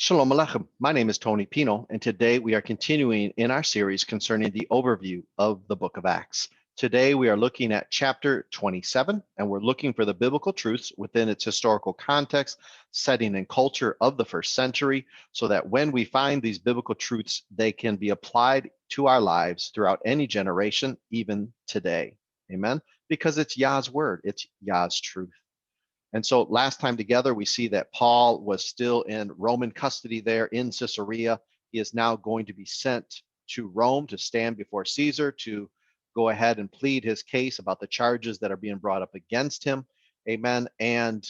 Shalom Aleichem. My name is Tony Pino, and today we are continuing in our series concerning the overview of the book of Acts. Today we are looking at chapter 27, and we're looking for the biblical truths within its historical context, setting, and culture of the first century, so that when we find these biblical truths, they can be applied to our lives throughout any generation, even today. Amen? Because it's Yah's word, it's Yah's truth. And so last time together, we see that Paul was still in Roman custody there in Caesarea. He is now going to be sent to Rome to stand before Caesar to go ahead and plead his case about the charges that are being brought up against him. Amen. And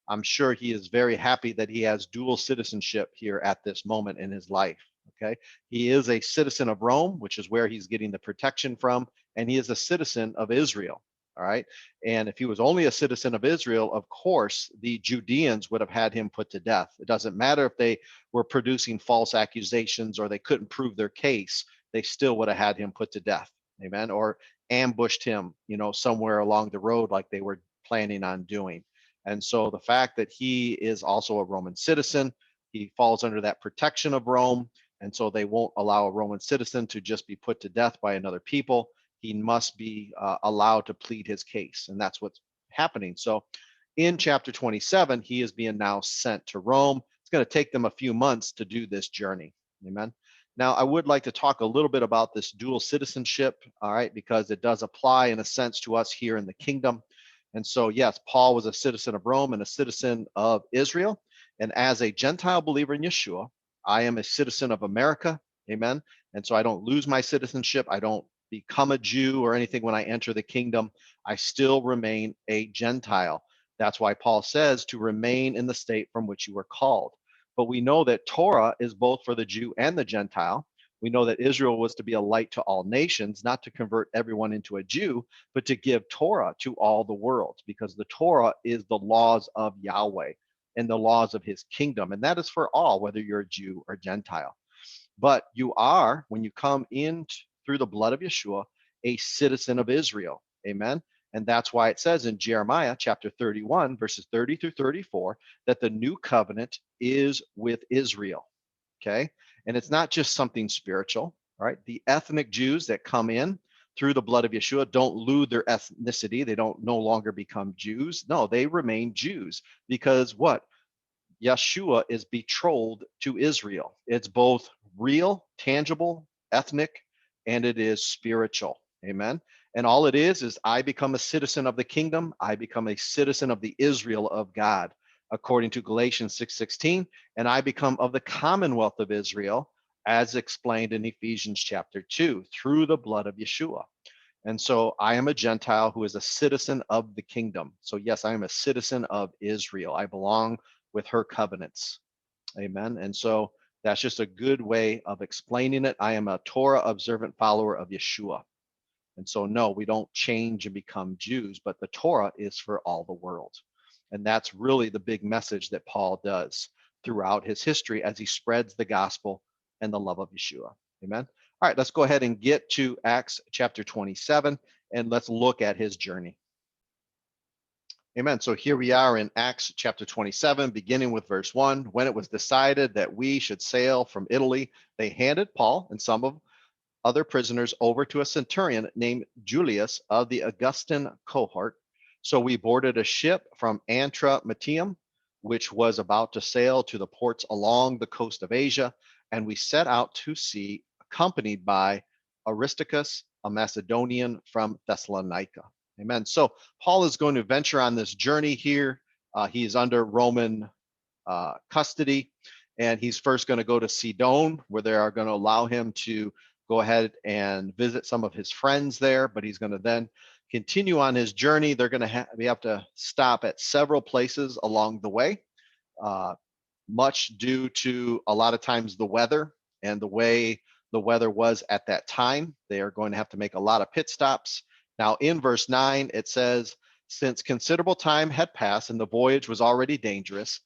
I'm sure he is very happy that he has dual citizenship here at this moment in his life. Okay. He is a citizen of Rome, which is where he's getting the protection from, and he is a citizen of Israel. All right. And if he was only a citizen of Israel, of course, the Judeans would have had him put to death. It doesn't matter if they were producing false accusations or they couldn't prove their case, they still would have had him put to death. Amen. Or ambushed him, somewhere along the road like they were planning on doing. And so the fact that he is also a Roman citizen, he falls under that protection of Rome. And so they won't allow a Roman citizen to just be put to death by another people. He must be allowed to plead his case. And that's what's happening. So in chapter 27, he is being now sent to Rome. It's going to take them a few months to do this journey. Amen. Now, I would like to talk a little bit about this dual citizenship, all right, because it does apply in a sense to us here in the kingdom. And so, yes, Paul was a citizen of Rome and a citizen of Israel. And as a Gentile believer in Yeshua, I am a citizen of America. Amen. And so I don't lose my citizenship. I don't become a Jew or anything when I enter the kingdom. I still remain a Gentile. That's why Paul says to remain in the state from which you were called. But we know that Torah is both for the Jew and the Gentile. We know that Israel was to be a light to all nations, not to convert everyone into a Jew, but to give Torah to all the world, because the Torah is the laws of Yahweh and the laws of his kingdom. And that is for all, whether you're a Jew or Gentile. But you are, when you come in through the blood of Yeshua, a citizen of Israel. Amen. And that's why it says in Jeremiah chapter 31, verses 30 through 34, that the new covenant is with Israel. Okay. And it's not just something spiritual, right? The ethnic Jews that come in through the blood of Yeshua don't lose their ethnicity. They don't no longer become Jews. No, they remain Jews because what? Yeshua is betrothed to Israel. It's both real, tangible, ethnic, and it is spiritual. Amen. And all it is I become a citizen of the kingdom. I become a citizen of the Israel of God, according to Galatians 6:16, and I become of the commonwealth of Israel, as explained in Ephesians chapter 2, through the blood of Yeshua. And so I am a Gentile who is a citizen of the kingdom. So yes, I am a citizen of Israel. I belong with her covenants. Amen. And so that's just a good way of explaining it. I am a Torah observant follower of Yeshua. And so, no, we don't change and become Jews, but the Torah is for all the world. And that's really the big message that Paul does throughout his history as he spreads the gospel and the love of Yeshua. Amen. All right, let's go ahead and get to Acts chapter 27, and let's look at his journey. Amen. So here we are in Acts chapter 27, beginning with verse 1. When it was decided that we should sail from Italy, they handed Paul and some of other prisoners over to a centurion named Julius of the Augustan cohort. So we boarded a ship from Antramatium, which was about to sail to the ports along the coast of Asia, and we set out to sea, accompanied by Aristarchus, a Macedonian from Thessalonica. Amen. So Paul is going to venture on this journey here. He is under Roman custody, and he's first going to go to Sidon, where they are going to allow him to go ahead and visit some of his friends there, but he's going to then continue on his journey. They're going to have to stop at several places along the way, much due to a lot of times the weather and the way the weather was at that time. They are going to have to make a lot of pit stops. Now in verse 9, it says, since considerable time had passed and the voyage was already dangerous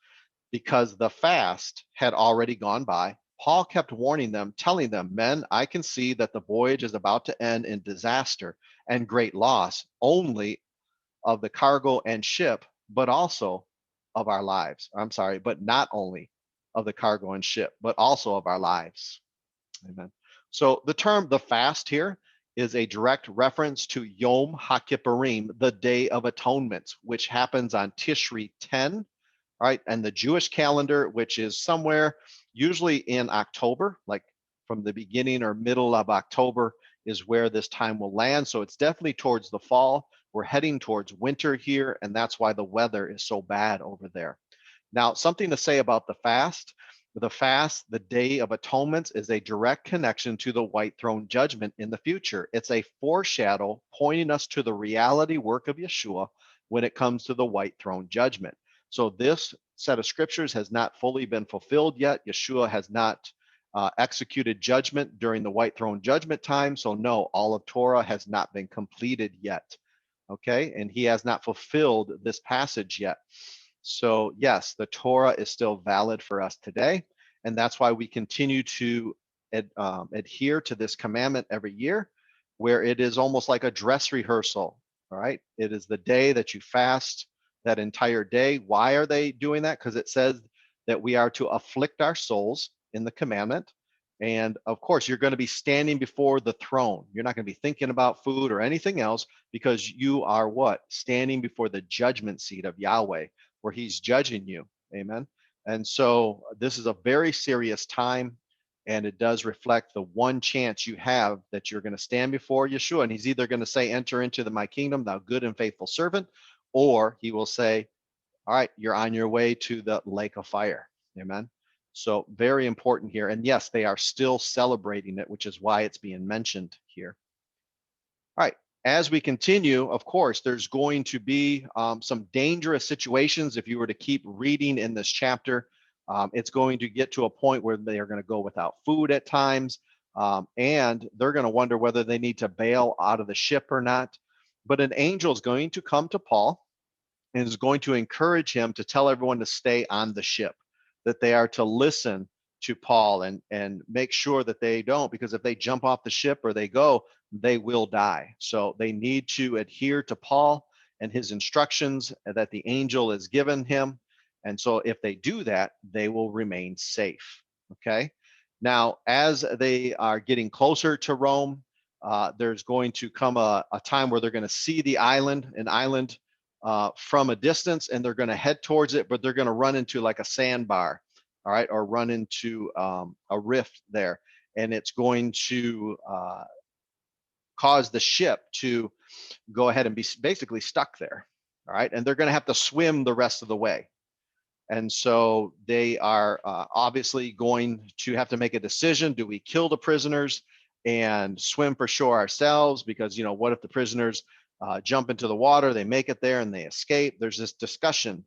because the fast had already gone by, Paul kept warning them, telling them, men, I can see that the voyage is about to end in disaster and great loss, only of the cargo and ship, but also of our lives. I'm sorry, but not only of the cargo and ship, but also of our lives. Amen. So the term the fast here is a direct reference to Yom HaKippurim, the Day of Atonement, which happens on Tishri 10, right? And the Jewish calendar, which is somewhere usually in October, like from the beginning or middle of October is where this time will land. So it's definitely towards the fall. We're heading towards winter here, and that's why the weather is so bad over there. Now, something to say about the fast. The fast, the Day of Atonement, is a direct connection to the white throne judgment in the future. It's a foreshadow pointing us to the reality work of Yeshua when it comes to the white throne judgment. So this set of scriptures has not fully been fulfilled yet. Yeshua has not executed judgment during the white throne judgment time. So no, all of Torah has not been completed yet. Okay, and he has not fulfilled this passage yet. So yes, the Torah is still valid for us today. And that's why we continue to adhere to this commandment every year, where it is almost like a dress rehearsal. All right. It is the day that you fast that entire day. Why are they doing that? Because it says that we are to afflict our souls in the commandment. And of course, you're going to be standing before the throne. You're not going to be thinking about food or anything else because you are what? Standing before the judgment seat of Yahweh, where he's judging you. Amen. And so this is a very serious time, and it does reflect the one chance you have that you're going to stand before Yeshua, and he's either going to say, enter into my kingdom, thou good and faithful servant, or he will say, all right, you're on your way to the lake of fire. Amen. So very important here. And yes, they are still celebrating it, which is why it's being mentioned here. All right. As we continue, of course, there's going to be some dangerous situations if you were to keep reading in this chapter. It's going to get to a point where they are going to go without food at times, and they're going to wonder whether they need to bail out of the ship or not. But an angel is going to come to Paul and is going to encourage him to tell everyone to stay on the ship, that they are to listen to Paul and make sure that they don't, because if they jump off the ship or they go, they will die. So they need to adhere to Paul and his instructions that the angel has given him. And so if they do that, they will remain safe. Okay. Now, as they are getting closer to Rome, there's going to come a time where they're going to see the island, an island from a distance, and they're going to head towards it, but they're going to run into like a sandbar, all right, or run into a rift there, and it's going to cause the ship to go ahead and be basically stuck there, all right, and they're going to have to swim the rest of the way. And so they are obviously going to have to make a decision. Do we kill the prisoners and swim for shore ourselves? Because, you know, what if the prisoners jump into the water, they make it there and they escape? There's this discussion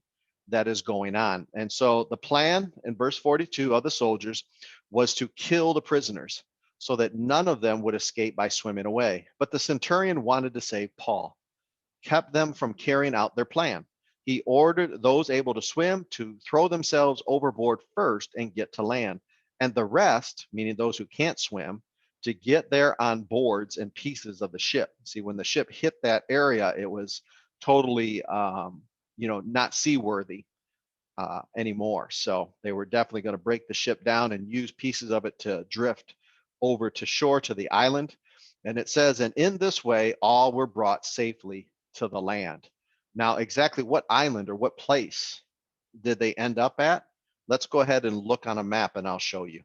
that is going on. And so the plan in verse 42 of the soldiers was to kill the prisoners so that none of them would escape by swimming away. But the centurion wanted to save Paul, kept them from carrying out their plan. He ordered those able to swim to throw themselves overboard first and get to land, and the rest, meaning those who can't swim, to get there on boards and pieces of the ship. See, when the ship hit that area, it was totally, not seaworthy anymore. So they were definitely going to break the ship down and use pieces of it to drift over to shore to the island. And it says, and in this way, all were brought safely to the land. Now, exactly what island or what place did they end up at? Let's go ahead and look on a map and I'll show you.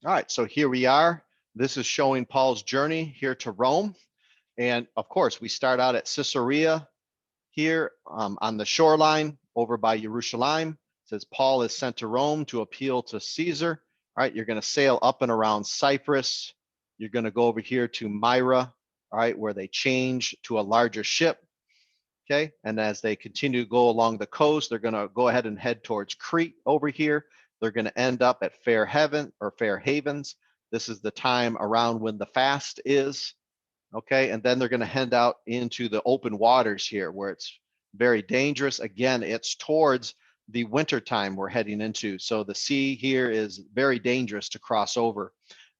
All right, so here we are. This is showing Paul's journey here to Rome. And of course, we start out at Caesarea here on the shoreline over by Jerusalem. It says Paul is sent to Rome to appeal to Caesar. All right, you're going to sail up and around Cyprus. You're going to go over here to Myra, all right, where they change to a larger ship. Okay, and as they continue to go along the coast, they're going to go ahead and head towards Crete over here. They're going to end up at Fair Havens. This is the time around when the fast is. Okay, and then they're going to head out into the open waters here where it's very dangerous. Again, it's towards the winter time we're heading into. So the sea here is very dangerous to cross over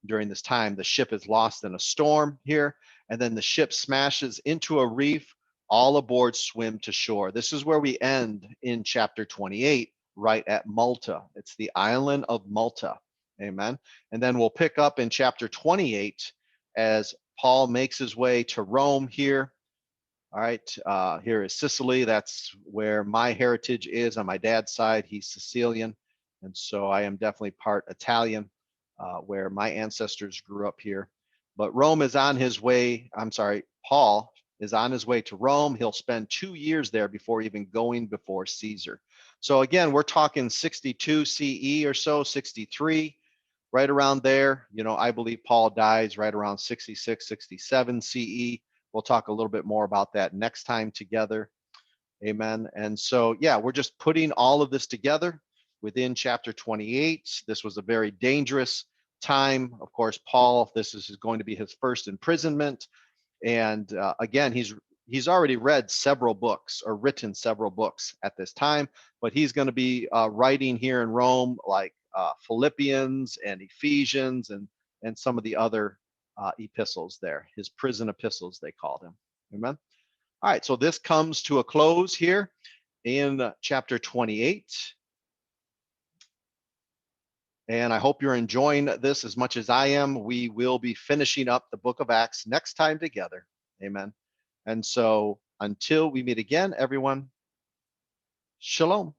during this time. The ship is lost in a storm here, and then the ship smashes into a reef all aboard swim to shore. This is where we end in chapter 28, right at Malta. It's the island of Malta. Amen. And then we'll pick up in chapter 28 as Paul makes his way to Rome here. All right, here is Sicily. That's where my heritage is on my dad's side. He's Sicilian. And so I am definitely part Italian, where my ancestors grew up here. But Rome is on his way. I'm sorry, Paul is on his way to Rome. He'll spend 2 years there before even going before Caesar. So again, we're talking 62 CE or so, 63, right around there. You know, I believe Paul dies right around 66, 67 CE. We'll talk a little bit more about that next time together. Amen. And so, yeah, we're just putting all of this together within chapter 28. This was a very dangerous time. Of course, Paul, this is going to be his first imprisonment. And again, he's already read several books or written several books at this time, but he's going to be writing here in Rome, like Philippians and Ephesians and some of the other epistles there, his prison epistles, they called him. Amen. All right, so this comes to a close here in chapter 28. And I hope you're enjoying this as much as I am. We will be finishing up the book of Acts next time together. Amen. And so until we meet again, everyone, shalom.